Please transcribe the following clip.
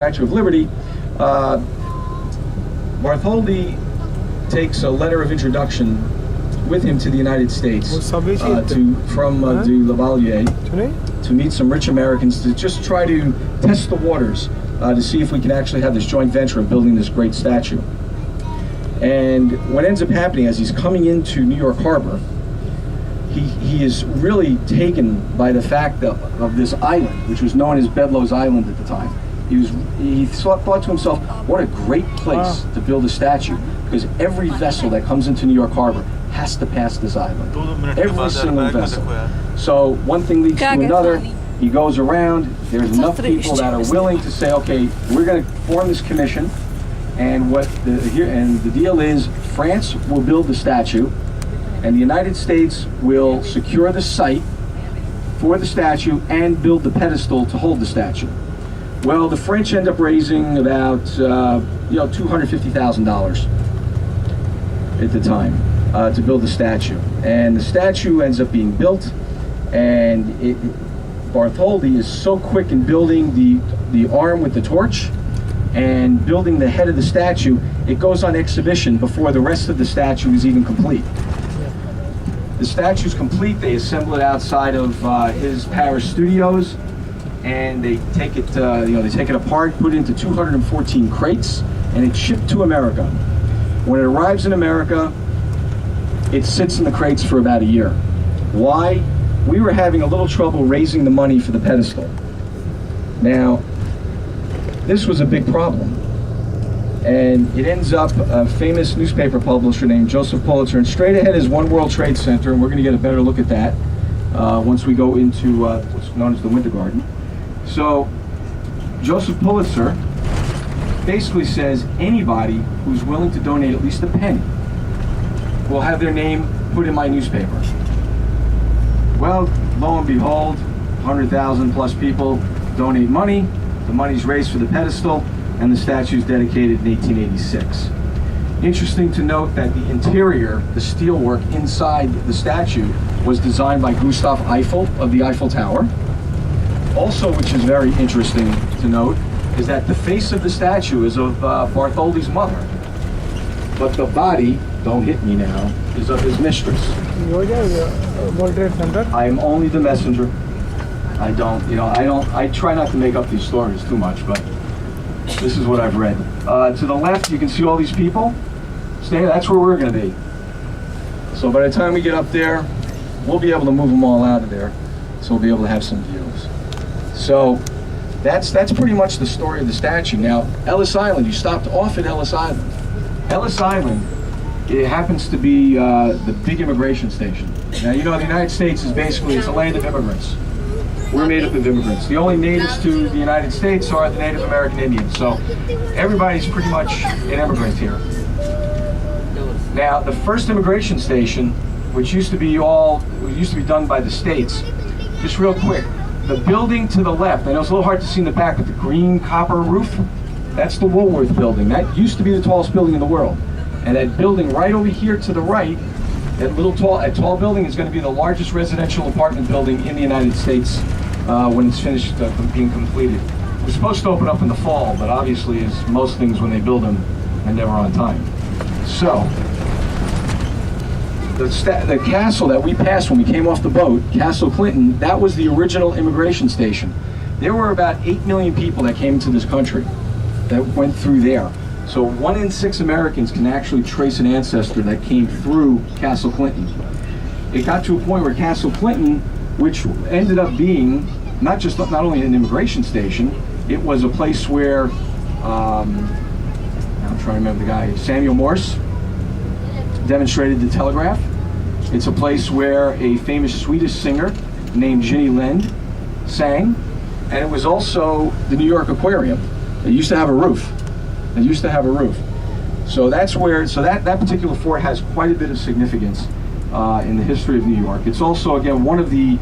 Statue of Liberty, Bartholdi takes a letter of introduction with him to the United States from de Lavalier to meet some rich Americans to just try to test the waters to see if we can actually have this joint venture of building this great statue. And what ends up happening as he's coming into New York Harbor, he is really taken by the fact of this island, which was known as Bedloe's Island at the time. He thought to himself, what a great place to build a statue, because every vessel that comes into New York Harbor has to pass this island. Every single vessel. So one thing leads to another. He goes around. There's enough people that are willing to say, okay, we're going to form this commission, and the deal is France will build the statue, and the United States will secure the site for the statue and build the pedestal to hold the statue. Well, the French end up raising about $250,000 at the time to build the statue, and the statue ends up being built. And Bartholdi is so quick in building the arm with the torch and building the head of the statue, it goes on exhibition before the rest of the statue is even complete. The statue's complete. They assemble it outside of his Paris studios, and they take it, they take it apart, put it into 214 crates, and it's shipped to America. When it arrives in America, it sits in the crates for about a year. Why? We were having a little trouble raising the money for the pedestal. Now, this was a big problem, and it ends up a famous newspaper publisher named Joseph Pulitzer, and straight ahead is One World Trade Center, and we're going to get a better look at that once we go into what's known as the Winter Garden. So Joseph Pulitzer basically says anybody who's willing to donate at least a penny will have their name put in my newspaper. Well, lo and behold, 100,000 plus people donate money. The money's raised for the pedestal, and the statue's dedicated in 1886. Interesting to note that the interior, the steelwork inside the statue, was designed by Gustav Eiffel of the Eiffel Tower. Also, which is very interesting to note, is that the face of the statue is of Bartholdi's mother, but the body, don't hit me now, is of his mistress. I am only the messenger. I try not to make up these stories too much, but this is what I've read. To the left, you can see all these people. That's where we're going to be. So by the time we get up there, we'll be able to move them all out of there, so we'll be able to have some views. So that's pretty much the story of the statue. Now, Ellis Island, you stopped off at Ellis Island. Ellis Island, it happens to be the big immigration station. Now, you know, the United States is basically, it's a land of immigrants. We're made up of immigrants. The only natives to the United States are the Native American Indians. So everybody's pretty much an immigrant here. Now, the first immigration station, which used to be done by the states, just real quick, the building to the left, I know it's a little hard to see in the back with the green copper roof, that's the Woolworth building. That used to be the tallest building in the world. And that building right over here to the right, that tall building is going to be the largest residential apartment building in the United States when it's finished being completed. We're supposed to open up in the fall, but obviously, as most things when they build them, they're never on time. So, the castle that we passed when we came off the boat, Castle Clinton, that was the original immigration station. There were about 8 million people that came into this country that went through there. So 1 in 6 Americans can actually trace an ancestor that came through Castle Clinton. It got to a point where Castle Clinton, which ended up being not only an immigration station, it was a place where, I'm trying to remember the guy, Samuel Morse demonstrated the telegraph. It's a place where a famous Swedish singer named Ginny Lind sang, and it was also the New York Aquarium. It used to have a roof. So that's where, that particular fort has quite a bit of significance in the history of New York. It's also, again, one of the